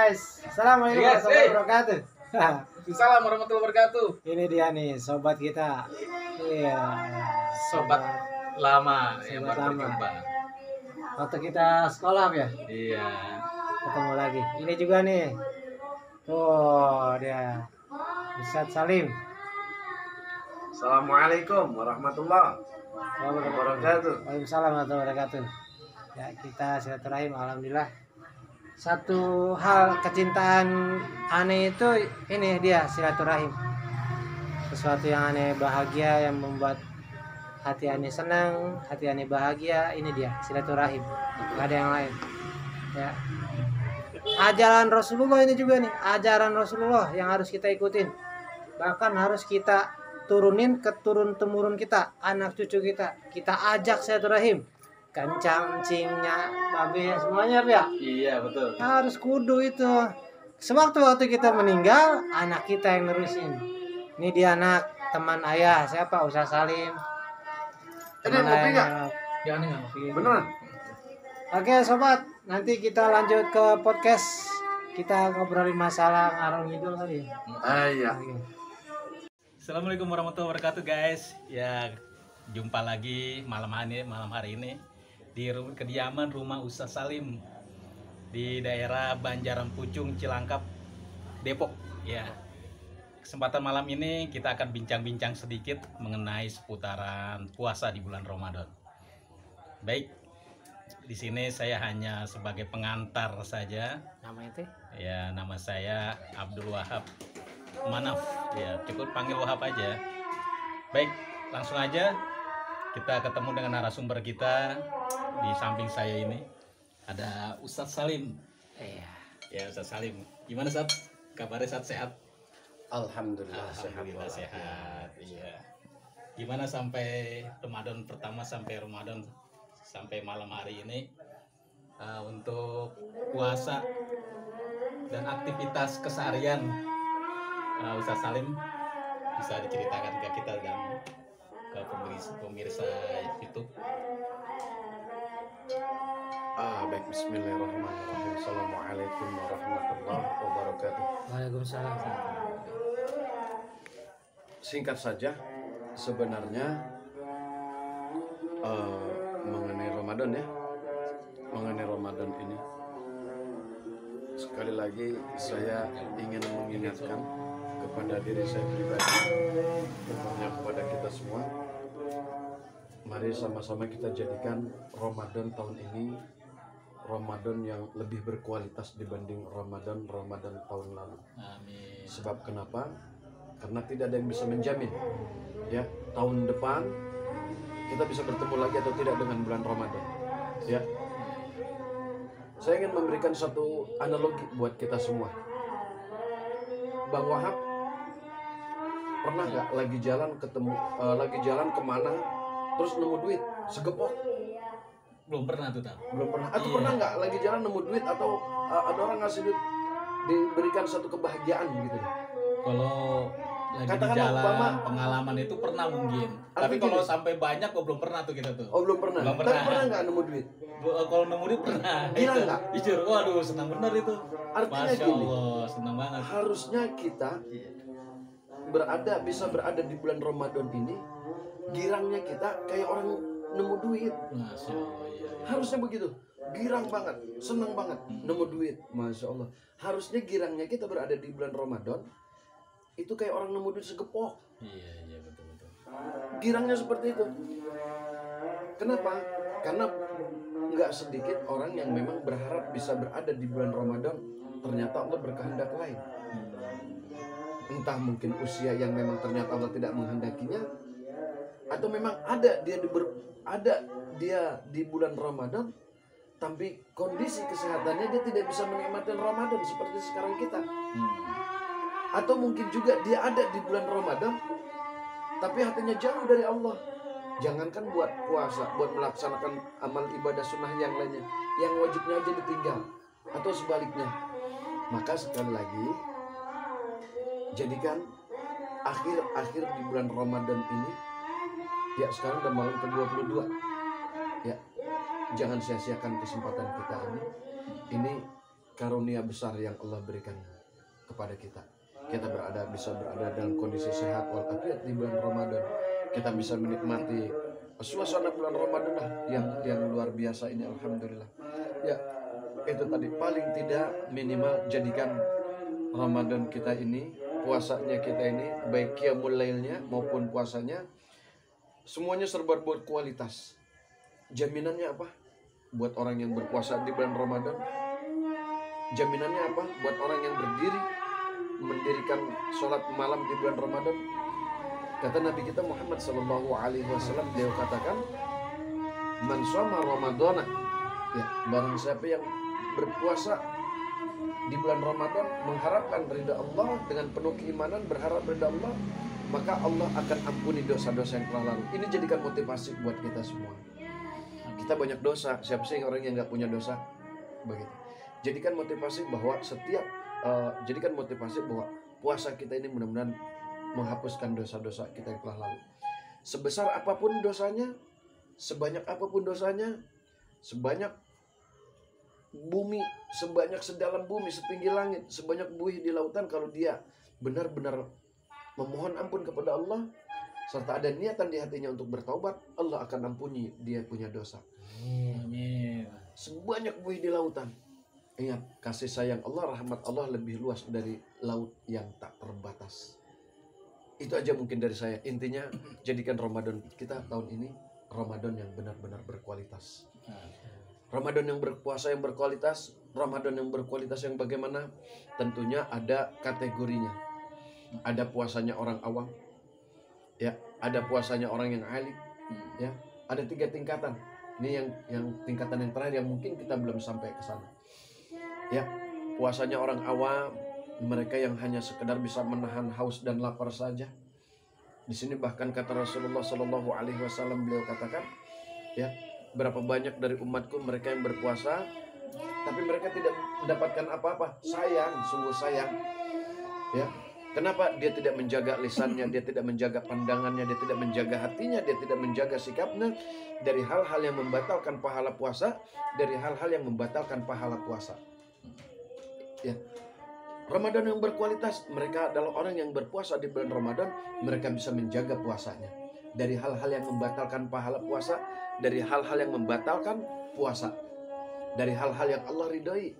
guys. Assalamualaikum Yes, warahmatullahi wabarakatuh. Assalamualaikum warahmatullahi wabarakatuh. Ini dia nih sobat kita. Iya. Sobat lama yang Sobat baru lama. berjumpa. Waktu kita sekolah ya, Iya. ketemu lagi. Ini juga nih. Tuh dia. Ustadz Salim. Assalamualaikum warahmatullahi wabarakatuh. Waalaikumsalam warahmatullahi wabarakatuh. Ya, kita silaturahim alhamdulillah. Satu hal kecintaan aneh itu ini dia silaturahim. Sesuatu yang aneh bahagia yang membuat hati aneh senang, hati aneh bahagia, ini dia silaturahim. Gak ada yang lain. Ya. Ajaran Rasulullah ini juga nih, ajaran Rasulullah yang harus kita ikutin. Bahkan harus kita turunin ke turun-temurun kita, anak cucu kita. Kita ajak silaturahim. Kencang, cingnya, babe, semuanya ya. Iya, betul. Harus kudu itu. Sewaktu-waktu kita meninggal, anak kita yang nerusin. Ini dia anak teman ayah, siapa? Ustaz Salim. Teman kopi nggak? Jangan enggak ngopi. Beneran? Oke sobat, nanti kita lanjut ke podcast. Kita ngobrolin masalah ngarang ngidul kali ya. Iya. Oke. Assalamualaikum warahmatullahi wabarakatuh, guys. Ya, jumpa lagi malam hari ini di kediaman rumah Ustaz Salim di daerah Banjaran Pucung, Cilangkap, Depok. Ya. Kesempatan malam ini kita akan bincang-bincang sedikit mengenai seputaran puasa di bulan Ramadan. Baik, di sini saya hanya sebagai pengantar saja. Nama itu? Ya, nama saya Abdul Wahab Manaf. Ya, cukup panggil Wahab aja. Baik, langsung aja kita ketemu dengan narasumber kita. Di samping saya ini ada Ustadz Salim. Iya. Ya, Ustadz Salim. Gimana, Ustadz? Kabarnya sehat? Alhamdulillah, Alhamdulillah sehat. sehat. Iya. Gimana sampai Ramadan pertama sampai Ramadan sampai malam hari ini untuk puasa dan aktivitas keseharian Ustadz Salim bisa diceritakan ke kita dan ke pemirsa YouTube. Baik, bismillahirrahmanirrahim. Assalamualaikum warahmatullahi wabarakatuh. Waalaikumsalam. Singkat saja, sebenarnya mengenai Ramadan ya, mengenai Ramadan ini, sekali lagi saya ingin mengingatkan kepada diri saya pribadi, tentunya kepada kita semua. Mari sama-sama kita jadikan Ramadan tahun ini Ramadan yang lebih berkualitas dibanding Ramadan tahun lalu. Amin. Sebab kenapa? Karena tidak ada yang bisa menjamin ya tahun depan kita bisa bertemu lagi atau tidak dengan bulan Ramadan. Ya. Saya ingin memberikan satu analogi buat kita semua. Bang Wahab pernah nggak lagi jalan kemana terus nemu duit segepok? Belum pernah tuh, Tal. Belum pernah. Atau Iya. pernah nggak lagi jalan nemu duit atau ada orang ngasih duit diberikan satu kebahagiaan gitu? Kalau lagi di Katakanlah jalan umpama- pengalaman itu pernah mungkin. Atau Tapi kalau gini. sampai banyak kok belum pernah tuh kita tuh. Oh belum pernah. Belum Tapi pernah. pernah nggak nemu duit? Kalau nemu dia pernah. Gila Itu. nggak? Jujur, waduh senang bener itu. Artinya Masya gini. Allah, senang banget. Harusnya kita bisa berada di bulan Ramadan ini, girangnya kita kayak orang nemu duit. Masya Allah, iya. Harusnya begitu. Girang banget, senang banget nemu duit. Masya Allah. Harusnya girangnya kita berada di bulan Ramadan itu kayak orang nemu duit segepok. Iya, betul. Girangnya seperti itu. Kenapa? Karena nggak sedikit orang yang memang berharap bisa berada di bulan Ramadan, ternyata Allah berkehendak lain. Entah mungkin usia yang memang ternyata Allah tidak menghendakinya, atau memang ada dia di bulan Ramadan, tapi kondisi kesehatannya dia tidak bisa menikmati Ramadan seperti sekarang kita. Atau mungkin juga dia ada di bulan Ramadan, tapi hatinya jauh dari Allah. Jangankan buat puasa, buat melaksanakan amal ibadah sunnah yang lainnya, yang wajibnya aja ditinggal, atau sebaliknya. Maka sekali lagi, jadikan akhir di bulan Ramadan ini, ya sekarang udah malam ke-22, ya jangan sia-siakan kesempatan kita ini karunia besar yang Allah berikan kepada kita. Kita bisa berada dalam kondisi sehat walafiat di bulan Ramadan. Kita bisa menikmati suasana bulan Ramadan lah yang luar biasa ini, alhamdulillah. Ya, itu tadi paling tidak minimal jadikan Ramadan kita ini, puasanya kita ini, baik qiyamul lailnya maupun puasanya, semuanya serba berkualitas. Jaminannya apa? Buat orang yang berpuasa di bulan Ramadan, jaminannya apa? Buat orang yang mendirikan sholat malam di bulan Ramadan. Kata Nabi kita Muhammad SAW, beliau katakan, man shoma Ramadana, ya, barang siapa yang berpuasa di bulan Ramadan mengharapkan ridha Allah dengan penuh keimanan, berharap ridha Allah, maka Allah akan ampuni dosa-dosa yang telah lalu. Ini jadikan motivasi buat kita semua. Kita banyak dosa, siapa sih orang yang nggak punya dosa? Begitu. Jadikan motivasi bahwa jadikan motivasi bahwa puasa kita ini mudah-mudahan menghapuskan dosa-dosa kita yang telah lalu. Sebesar apapun dosanya, sebanyak apapun dosanya, sebanyak bumi, sebanyak sedalam bumi, setinggi langit, sebanyak buih di lautan, kalau dia benar-benar memohon ampun kepada Allah serta ada niatan di hatinya untuk bertaubat, Allah akan ampuni dia punya dosa. Amin. Sebanyak buih di lautan. Ingat, kasih sayang Allah, rahmat Allah lebih luas dari laut yang tak terbatas. Itu aja mungkin dari saya. Intinya, jadikan Ramadan kita tahun ini Ramadan yang benar-benar berkualitas. Ramadan yang berpuasa yang berkualitas. Ramadan yang berkualitas yang bagaimana? Tentunya ada kategorinya. Ada puasanya orang awam, ya, ada puasanya orang yang alim, ya, ada 3 tingkatan. Ini yang tingkatan yang terakhir yang mungkin kita belum sampai ke sana. Ya, puasanya orang awam, mereka yang hanya sekedar bisa menahan haus dan lapar saja. Di sini bahkan kata Rasulullah SAW, beliau katakan, ya, berapa banyak dari umatku mereka yang berpuasa, tapi mereka tidak mendapatkan apa-apa. Sayang, sungguh sayang. Ya, kenapa? Dia tidak menjaga lisannya, dia tidak menjaga pandangannya, dia tidak menjaga hatinya, dia tidak menjaga sikapnya dari hal-hal yang membatalkan pahala puasa, dari hal-hal yang membatalkan pahala puasa. Ya, Ramadan yang berkualitas, mereka adalah orang yang berpuasa di bulan Ramadan, mereka bisa menjaga puasanya dari hal-hal yang membatalkan pahala puasa, dari hal-hal yang membatalkan puasa, dari hal-hal yang Allah ridhoi,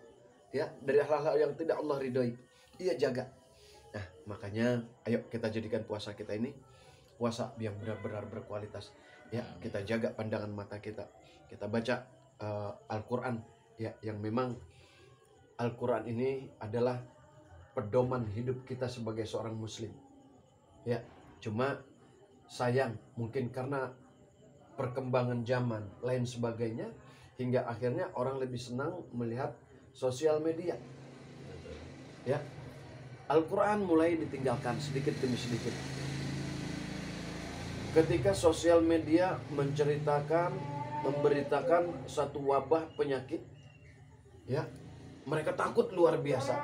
ya, dari hal-hal yang tidak Allah ridhoi, dia jaga. Nah, makanya ayo kita jadikan puasa kita ini puasa yang benar-benar berkualitas. Ya, kita jaga pandangan mata kita. Kita baca Al-Quran, ya, yang memang Al-Quran ini adalah pedoman hidup kita sebagai seorang muslim. Ya, cuma sayang mungkin karena perkembangan zaman lain sebagainya, hingga akhirnya orang lebih senang melihat sosial media. Ya, Al-Quran mulai ditinggalkan sedikit demi sedikit. Ketika sosial media memberitakan satu wabah penyakit, ya, mereka takut luar biasa.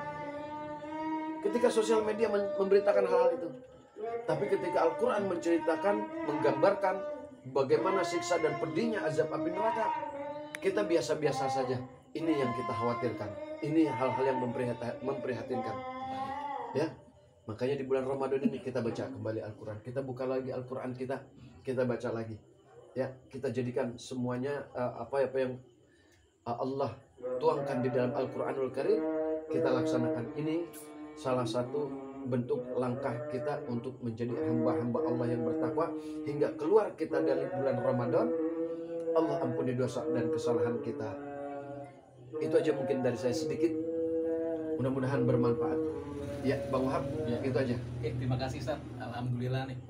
Ketika sosial media memberitakan hal-hal itu, tapi ketika Al-Quran menggambarkan bagaimana siksa dan pedihnya azab api neraka, kita biasa-biasa saja. Ini yang kita khawatirkan. Ini hal-hal yang memprihatinkan. Ya, makanya di bulan Ramadan ini kita baca kembali Al-Quran. Kita buka lagi Al-Quran kita baca lagi. Ya, kita jadikan semuanya apa yang Allah tuangkan di dalam Al-Quranul Karim, kita laksanakan. Ini salah satu bentuk langkah kita untuk menjadi hamba-hamba Allah yang bertakwa, hingga keluar kita dari bulan Ramadan, Allah ampuni dosa dan kesalahan kita. Itu aja mungkin dari saya sedikit, mudah-mudahan bermanfaat. Ya, Bang Wahab, ya, itu aja. Terima kasih, Ustaz. Alhamdulillah nih,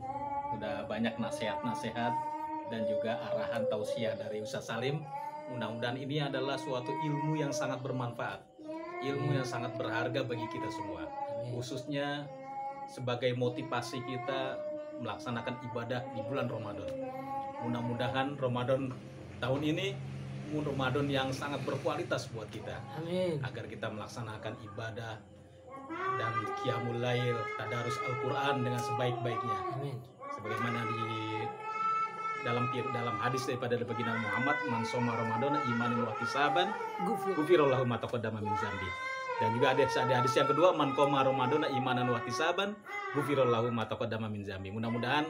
udah banyak nasihat-nasihat dan juga arahan tausiah dari Ustaz Salim. Mudah-mudahan ini adalah suatu ilmu yang sangat bermanfaat, ilmu yang sangat berharga bagi kita semua, khususnya sebagai motivasi kita melaksanakan ibadah di bulan Ramadan. Mudah-mudahan Ramadan tahun ini Ramadan yang sangat berkualitas buat kita. Amin. Agar kita melaksanakan ibadah dan qiyamul lail, tadarus Al-Quran dengan sebaik-baiknya. Amin. Sebagaimana dalam hadis daripada baginda Muhammad, man soma Ramadan imanan wa ihtisaban ghufirallahu ma taqaddama min zambi. Dan juga ada hadis yang kedua, man qoma Ramadan imanan wa ihtisaban ghufirallahu ma taqaddama min zambi. Mudah-mudahan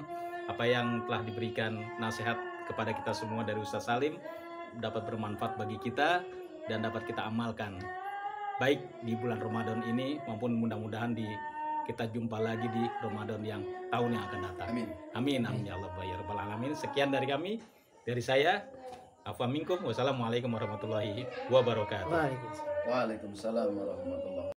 apa yang telah diberikan nasihat kepada kita semua dari Ustaz Salim dapat bermanfaat bagi kita dan dapat kita amalkan baik di bulan Ramadan ini maupun mudah-mudahan kita jumpa lagi di Ramadan yang tahun yang akan datang. Amin. Amin, amin ya Allah ya Rabbal alamin. Sekian dari kami, dari saya. Afa minkum. Wassalamualaikum warahmatullahi wabarakatuh. Waalaikumsalam. Waalaikumsalam warahmatullahi wabarakatuh.